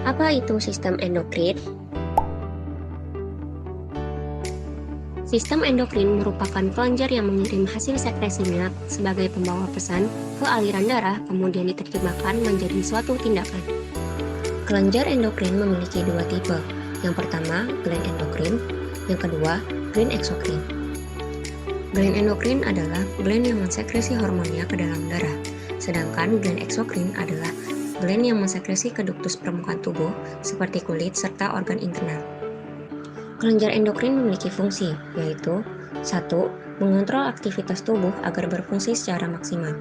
Apa itu sistem endokrin? Sistem endokrin merupakan kelenjar yang mengirim hasil sekresinya sebagai pembawa pesan ke aliran darah, kemudian diterjemahkan menjadi suatu tindakan. Kelenjar endokrin memiliki dua tipe. Yang pertama, gland endokrin. Yang kedua, gland eksokrin. Gland endokrin adalah gland yang mensekresi hormonnya ke dalam darah, sedangkan gland eksokrin adalah gland yang mensekresi ke ductus permukaan tubuh seperti kulit serta organ internal. Kelenjar endokrin memiliki fungsi, yaitu 1. Mengontrol aktivitas tubuh agar berfungsi secara maksimal.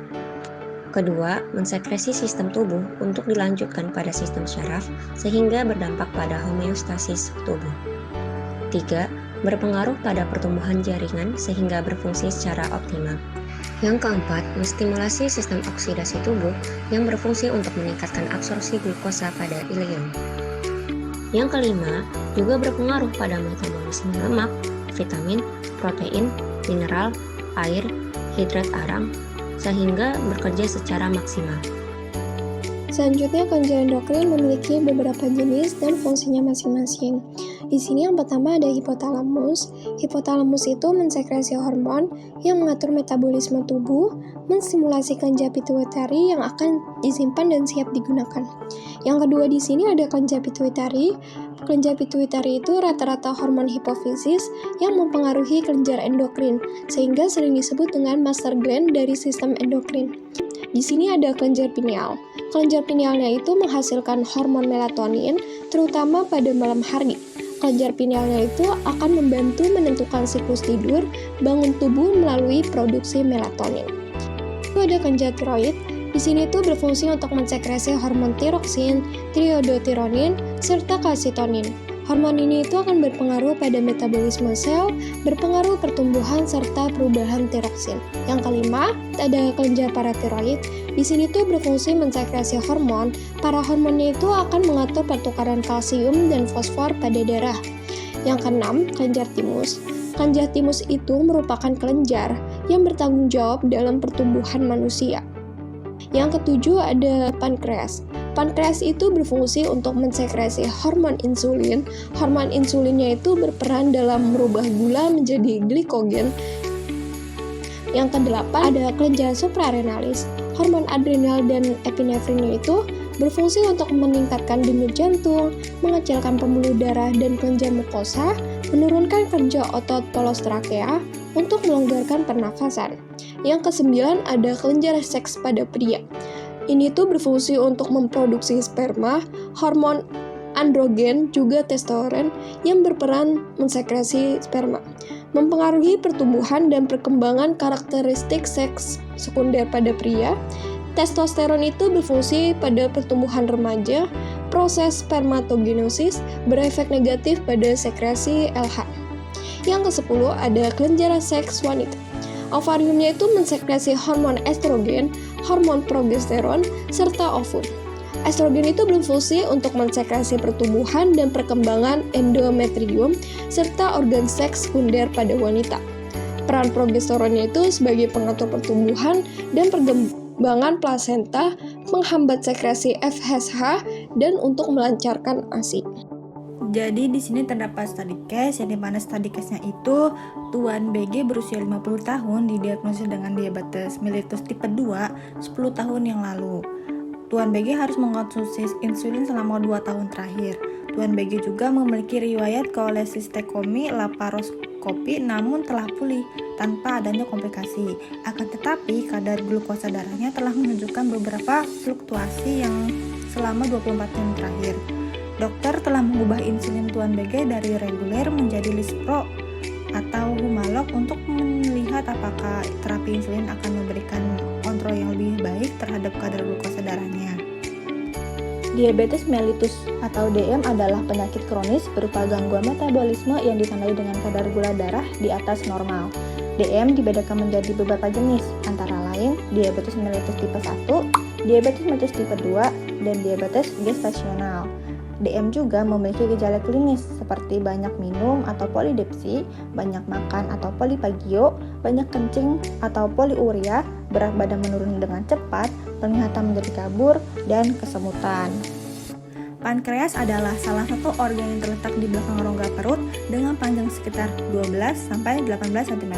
Kedua, mensekresi sistem tubuh untuk dilanjutkan pada sistem syaraf sehingga berdampak pada homeostasis tubuh. 3. Berpengaruh pada pertumbuhan jaringan sehingga berfungsi secara optimal. Yang keempat, menstimulasi sistem oksidasi tubuh yang berfungsi untuk meningkatkan absorpsi glukosa pada ileum. Yang kelima, juga berpengaruh pada metabolisme lemak, vitamin, protein, mineral, air, hidrat arang, sehingga bekerja secara maksimal. Selanjutnya, kelenjar endokrin memiliki beberapa jenis dan fungsinya masing-masing. Di sini yang pertama ada hipotalamus. Hipotalamus itu mensekresi hormon yang mengatur metabolisme tubuh, menstimulasi kelenjar pituitari yang akan disimpan dan siap digunakan. Yang kedua di sini ada kelenjar pituitari. Kelenjar pituitari itu rata-rata hormon hipofisis yang mempengaruhi kelenjar endokrin, sehingga sering disebut dengan master gland dari sistem endokrin. Di sini ada kelenjar pineal. Kelenjar pinealnya itu menghasilkan hormon melatonin, terutama pada malam hari. Kelenjar pinealnya itu akan membantu menentukan siklus tidur, bangun tubuh melalui produksi melatonin. Lalu ada kelenjar tiroid. Di sini tuh berfungsi untuk mensekresi hormon tiroksin, triodotironin, serta kalsitonin. Hormon ini itu akan berpengaruh pada metabolisme sel, berpengaruh pertumbuhan serta perubahan tiroksin. Yang kelima, ada kelenjar paratiroid. Di sini tuh berfungsi mensekresi hormon. Para hormonnya itu akan mengatur pertukaran kalsium dan fosfor pada darah. Yang keenam, kelenjar timus. Kelenjar timus itu merupakan kelenjar yang bertanggung jawab dalam pertumbuhan manusia. Yang ketujuh ada pankreas. Pankreas itu berfungsi untuk mensekresi hormon insulin. Hormon insulinnya itu berperan dalam merubah gula menjadi glikogen. Yang kedelapan ada kelenjar suprarenalis. Hormon adrenal dan epinefrinnya itu berfungsi untuk meningkatkan denyut jantung, mengecilkan pembuluh darah dan kelenjar mukosa, menurunkan kerja otot polos trakea untuk melonggarkan pernafasan. Yang kesembilan ada kelenjar seks pada pria. Ini tuh berfungsi untuk memproduksi sperma, hormon androgen, juga testosteron yang berperan mensekresi sperma, mempengaruhi pertumbuhan dan perkembangan karakteristik seks sekunder pada pria. Testosteron itu berfungsi pada pertumbuhan remaja, proses spermatogenesis, berefek negatif pada sekresi LH. Yang ke-10 ada kelenjar seks wanita. Ovariumnya itu mensekresi hormon estrogen, hormon progesteron, serta ovum. Estrogen itu berfungsi untuk mensekresi pertumbuhan dan perkembangan endometrium, serta organ seks sekunder pada wanita. Peran progesteronnya itu sebagai pengatur pertumbuhan dan perkembangan plasenta, menghambat sekresi FSH, dan untuk melancarkan ASI. Jadi di sini terdapat study case, yang dimana study case-nya itu Tuan BG berusia 50 tahun didiagnosis dengan diabetes mellitus tipe 2 10 tahun yang lalu. Tuan BG harus mengkonsumsi insulin selama 2 tahun terakhir. Tuan BG juga memiliki riwayat kolesistektomi laparoskopi namun telah pulih tanpa adanya komplikasi. Akan tetapi kadar glukosa darahnya telah menunjukkan beberapa fluktuasi yang selama 24 jam terakhir. Dokter telah mengubah insulin Tuan BG dari reguler menjadi Lispro atau Humalog untuk melihat apakah terapi insulin akan memberikan kontrol yang lebih baik terhadap kadar glukosa darahnya. Diabetes mellitus atau DM adalah penyakit kronis berupa gangguan metabolisme yang ditandai dengan kadar gula darah di atas normal. DM dibedakan menjadi beberapa jenis, antara lain diabetes mellitus tipe 1, diabetes mellitus tipe 2, dan diabetes gestasional. DM juga memiliki gejala klinis seperti banyak minum atau polidipsi, banyak makan atau polipagio, banyak kencing atau poliuria, berat badan menurun dengan cepat, penglihatan menjadi kabur, dan kesemutan. Pankreas adalah salah satu organ yang terletak di belakang rongga perut dengan panjang sekitar 12-18 cm.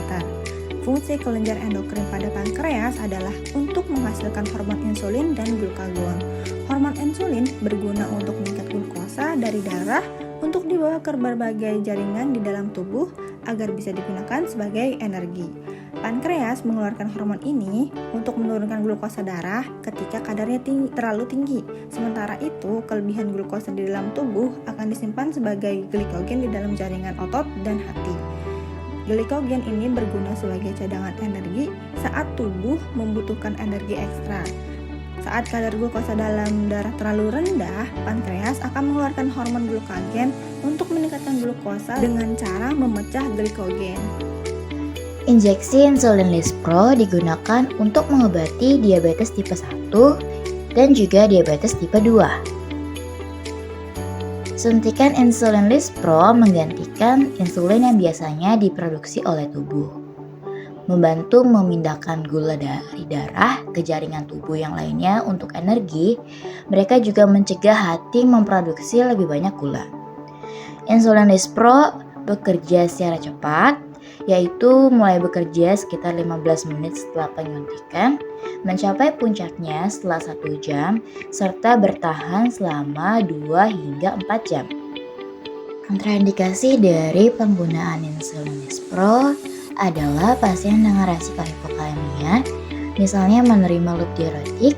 Fungsi kelenjar endokrin pada pankreas adalah untuk menghasilkan hormon insulin dan glukagon. Hormon insulin berguna untuk mengikat glukosa dari darah untuk dibawa ke berbagai jaringan di dalam tubuh agar bisa digunakan sebagai energi. Pankreas mengeluarkan hormon ini untuk menurunkan glukosa darah ketika kadarnya terlalu tinggi. Sementara itu, kelebihan glukosa di dalam tubuh akan disimpan sebagai glikogen di dalam jaringan otot dan hati. Glikogen ini berguna sebagai cadangan energi saat tubuh membutuhkan energi ekstra. Saat kadar glukosa dalam darah terlalu rendah, pankreas akan mengeluarkan hormon glukagon untuk meningkatkan glukosa dengan cara memecah glikogen. Injeksi insulin lispro digunakan untuk mengobati diabetes tipe 1 dan juga diabetes tipe 2. Suntikan insulin lispro menggantikan insulin yang biasanya diproduksi oleh tubuh, membantu memindahkan gula dari darah ke jaringan tubuh yang lainnya untuk energi. Mereka juga mencegah hati memproduksi lebih banyak gula. Insulin lispro bekerja secara cepat, yaitu mulai bekerja sekitar 15 menit setelah penyuntikan, mencapai puncaknya setelah 1 jam, serta bertahan selama 2 hingga 4 jam. Kontraindikasi dari penggunaan insulin lispro adalah pasien dengan resiko hipokalemia, misalnya menerima loop diuretik,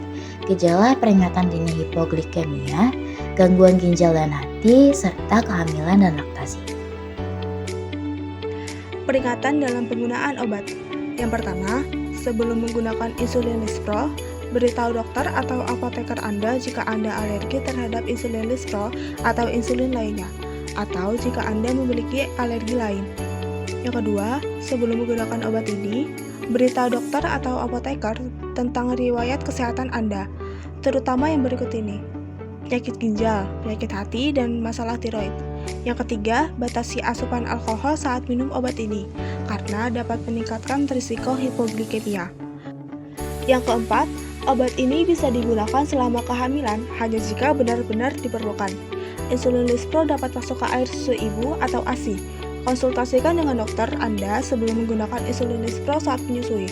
gejala peringatan dini hipoglikemia, gangguan ginjal dan hati, serta kehamilan dan laktasi. Peringatan dalam penggunaan obat. Yang pertama, sebelum menggunakan insulin lispro, beritahu dokter atau apoteker Anda jika Anda alergi terhadap insulin lispro atau insulin lainnya, atau jika Anda memiliki alergi lain. Yang kedua, sebelum menggunakan obat ini, beritahu dokter atau apoteker tentang riwayat kesehatan Anda, terutama yang berikut ini: penyakit ginjal, penyakit hati, dan masalah tiroid. Yang ketiga, batasi asupan alkohol saat minum obat ini, karena dapat meningkatkan risiko hipoglikemia. Yang keempat, obat ini bisa digunakan selama kehamilan hanya jika benar-benar diperlukan. Insulin lispro dapat masuk ke air susu ibu atau ASI. Konsultasikan dengan dokter Anda sebelum menggunakan insulin lispro saat menyusui.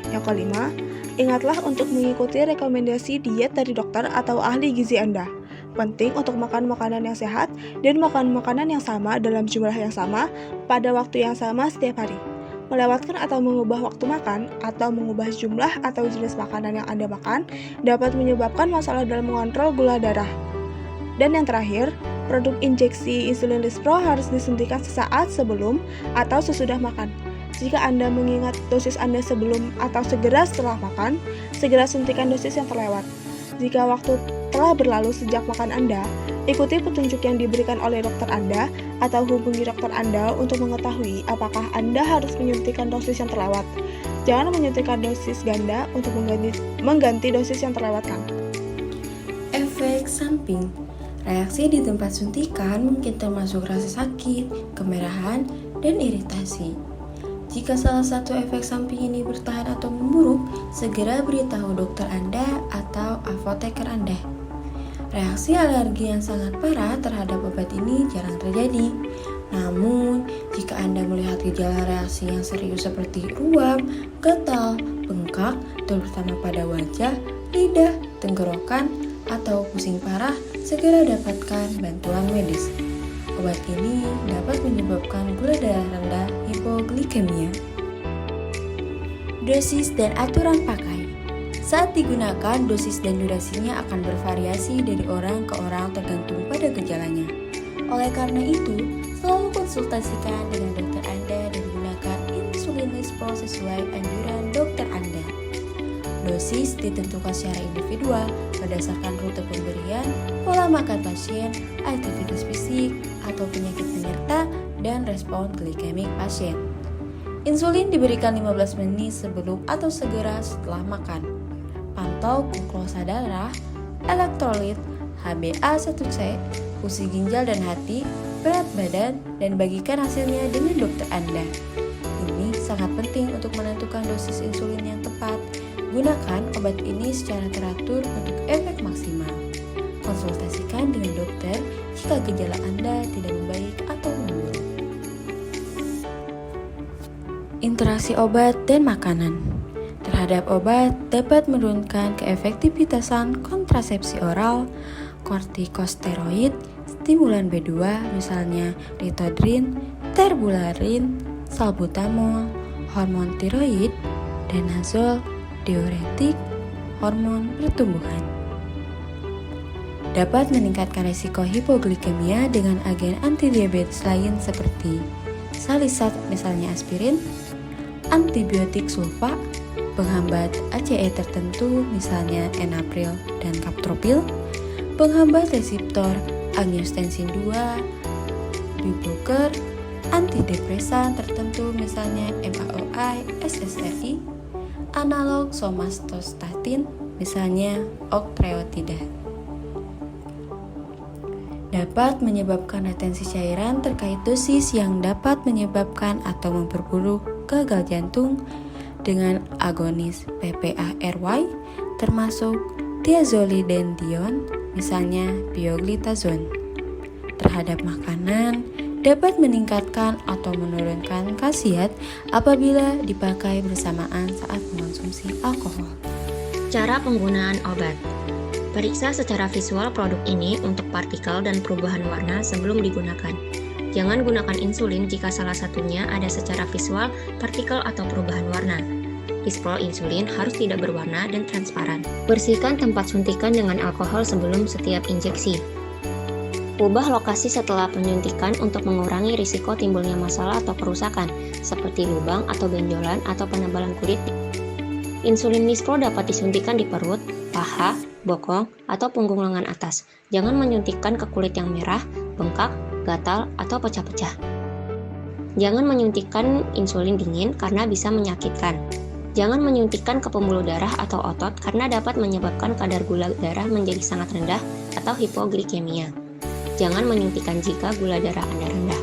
Yang kelima, ingatlah untuk mengikuti rekomendasi diet dari dokter atau ahli gizi Anda. Penting untuk makan makanan yang sehat dan makan makanan yang sama dalam jumlah yang sama pada waktu yang sama setiap hari. Melewatkan atau mengubah waktu makan atau mengubah jumlah atau jenis makanan yang Anda makan dapat menyebabkan masalah dalam mengontrol gula darah. Dan yang terakhir, produk injeksi insulin lispro harus disuntikan sesaat sebelum atau sesudah makan. Jika Anda mengingat dosis Anda sebelum atau segera setelah makan, segera suntikan dosis yang terlewat. Jika waktu telah berlalu sejak makan Anda, ikuti petunjuk yang diberikan oleh dokter Anda atau hubungi dokter Anda untuk mengetahui apakah Anda harus menyuntikkan dosis yang terlewat. Jangan menyuntikkan dosis ganda untuk mengganti dosis yang terlewatkan. Efek samping. Reaksi di tempat suntikan mungkin termasuk rasa sakit, kemerahan, dan iritasi. Jika salah satu efek samping ini bertahan atau memburuk, segera beritahu dokter Anda atau apoteker Anda. Reaksi alergi yang sangat parah terhadap obat ini jarang terjadi. Namun, jika Anda melihat gejala reaksi yang serius seperti ruam, gatal, bengkak, terutama pada wajah, lidah, tenggorokan, atau pusing parah, segera dapatkan bantuan medis. Obat ini dapat menyebabkan gula darah rendah, hipoglikemia. Dosis dan aturan pakai. Saat digunakan, dosis dan durasinya akan bervariasi dari orang ke orang tergantung pada gejalanya. Oleh karena itu, selalu konsultasikan dengan dokter Anda dan gunakan insulin lispro sesuai anjuran dokter Anda. Dosis ditentukan secara individual berdasarkan rute pemberian, pola makan pasien, aktivitas fisik, atau penyakit penyerta, dan respon glikemik pasien. Insulin diberikan 15 menit sebelum atau segera setelah makan. Pantau glukosa darah, elektrolit, HbA1c, fungsi ginjal dan hati, berat badan, dan bagikan hasilnya dengan dokter Anda. Ini sangat penting untuk menentukan dosis insulin yang tepat. Gunakan obat ini secara teratur untuk efek maksimal. konsultasikan dengan dokter jika gejala Anda tidak membaik atau memburuk. Interaksi obat dan makanan terhadap obat dapat menurunkan keefektivitasan kontrasepsi oral, kortikosteroid, stimulan B2 misalnya ritodrin, terbularin, salbutamol, hormon tiroid, danazol, diuretik, hormon pertumbuhan. Dapat meningkatkan risiko hipoglikemia dengan agen antidiabetes lain seperti salisat misalnya aspirin, antibiotik sulfa, penghambat ACE tertentu misalnya enalapril dan kaptropil, penghambat reseptor angiostensin 2, bioblocker, antidepresan tertentu misalnya MAOI, SSRI, analog somatostatin misalnya octreotida. Dapat menyebabkan retensi cairan terkait dosis yang dapat menyebabkan atau memperburuk gagal jantung dengan agonis PPARY termasuk diazolidendion misalnya pioglitazone. Terhadap makanan dapat meningkatkan atau menurunkan khasiat apabila dipakai bersamaan saat mengonsumsi alkohol. Cara penggunaan obat. Periksa secara visual produk ini untuk partikel dan perubahan warna sebelum digunakan. Jangan gunakan insulin jika salah satunya ada secara visual, partikel atau perubahan warna. Disprol insulin harus tidak berwarna dan transparan. Bersihkan tempat suntikan dengan alkohol sebelum setiap injeksi. Ubah lokasi setelah penyuntikan untuk mengurangi risiko timbulnya masalah atau kerusakan, seperti lubang atau benjolan atau penebalan kulit. Insulin lispro dapat disuntikan di perut, paha, bokong, atau punggung lengan atas. Jangan menyuntikkan ke kulit yang merah, bengkak, gatal, atau pecah-pecah. Jangan menyuntikkan insulin dingin karena bisa menyakitkan. Jangan menyuntikkan ke pembuluh darah atau otot karena dapat menyebabkan kadar gula darah menjadi sangat rendah atau hipoglikemia. Jangan menyuntikkan jika gula darah Anda rendah.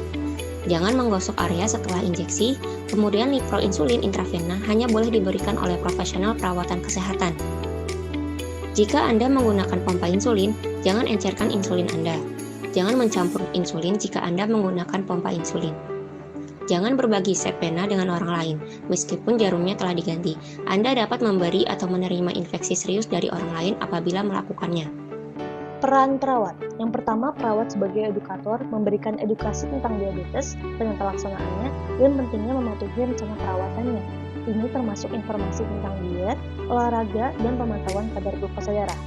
Jangan menggosok area setelah injeksi, kemudian nitroinsulin intravena hanya boleh diberikan oleh profesional perawatan kesehatan. Jika Anda menggunakan pompa insulin, jangan encerkan insulin Anda. Jangan mencampur insulin jika Anda menggunakan pompa insulin. Jangan berbagi sep pena dengan orang lain, meskipun jarumnya telah diganti. Anda dapat memberi atau menerima infeksi serius dari orang lain apabila melakukannya. Peran perawat. Yang pertama, perawat sebagai edukator memberikan edukasi tentang diabetes, penata laksanaannya, dan pentingnya mematuhi rencana perawatannya. Ini termasuk informasi tentang diet, olahraga, dan pemantauan kadar glukosa darah.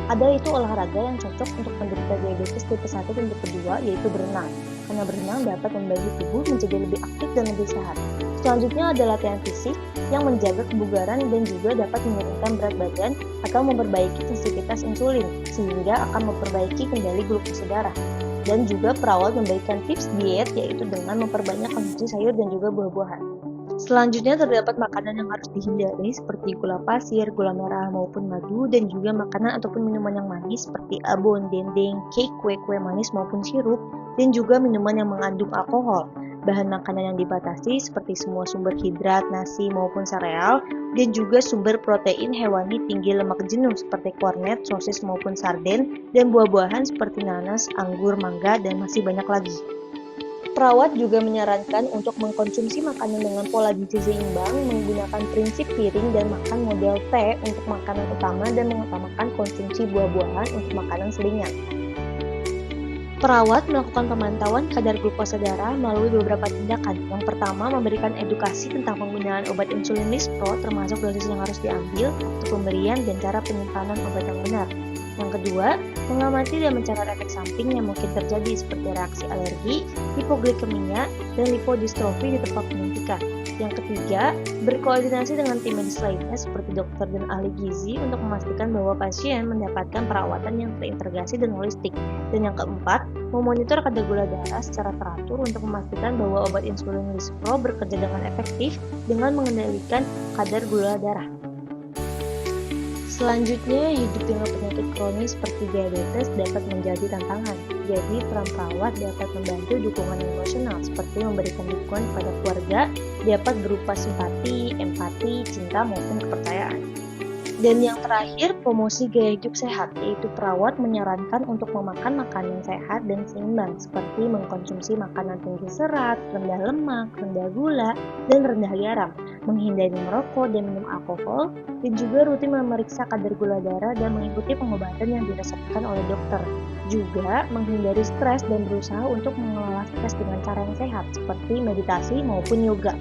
Ada itu olahraga yang cocok untuk penderita diabetes tipe 1 dan tipe 2, yaitu berenang. Karena berenang dapat membantu tubuh menjadi lebih aktif dan lebih sehat. Selanjutnya ada latihan fisik yang menjaga kebugaran dan juga dapat menurunkan berat badan atau memperbaiki sensitivitas insulin, sehingga akan memperbaiki kendali glukosa darah. Dan juga perawat memberikan tips diet, yaitu dengan memperbanyak konsumsi sayur dan juga buah-buahan. Selanjutnya terdapat makanan yang harus dihindari seperti gula pasir, gula merah maupun madu, dan juga makanan ataupun minuman yang manis seperti abon, dendeng, cake, kue-kue manis maupun sirup, dan juga minuman yang mengandung alkohol. Bahan makanan yang dibatasi seperti semua sumber hidrat, nasi maupun sereal, dan juga sumber protein hewani tinggi lemak jenuh seperti kornet, sosis maupun sarden, dan buah-buahan seperti nanas, anggur, mangga, dan masih banyak lagi. Perawat juga menyarankan untuk mengkonsumsi makanan dengan pola gizi seimbang, menggunakan prinsip piring dan makan model T untuk makanan utama dan mengutamakan konsumsi buah-buahan untuk makanan selingan. Perawat melakukan pemantauan kadar glukosa darah melalui beberapa tindakan. Yang pertama, memberikan edukasi tentang penggunaan obat insulin lispro, termasuk dosis yang harus diambil, waktu pemberian, dan cara penyimpanan obat yang benar. Yang kedua, mengamati dan mencatat efek samping yang mungkin terjadi seperti reaksi alergi, hipoglikemia, dan lipodistrofi di tempat penyuntikan. Yang ketiga, berkoordinasi dengan tim medis lainnya seperti dokter dan ahli gizi untuk memastikan bahwa pasien mendapatkan perawatan yang terintegrasi dan holistik. Dan yang keempat, memonitor kadar gula darah secara teratur untuk memastikan bahwa obat insulin lispro bekerja dengan efektif dengan mengendalikan kadar gula darah. Selanjutnya, hidup dengan penyakit kronis seperti diabetes dapat menjadi tantangan. Jadi, peran perawat dapat membantu dukungan emosional seperti memberikan dukungan kepada keluarga, dapat berupa simpati, empati, cinta, maupun kepercayaan. Dan yang terakhir, promosi gaya hidup sehat, yaitu perawat menyarankan untuk memakan makanan sehat dan seimbang, seperti mengkonsumsi makanan tinggi serat, rendah lemak, rendah gula, dan rendah garam, menghindari merokok dan minum alkohol, dan juga rutin memeriksa kadar gula darah dan mengikuti pengobatan yang diresepkan oleh dokter. Juga menghindari stres dan berusaha untuk mengelola stres dengan cara yang sehat, seperti meditasi maupun yoga.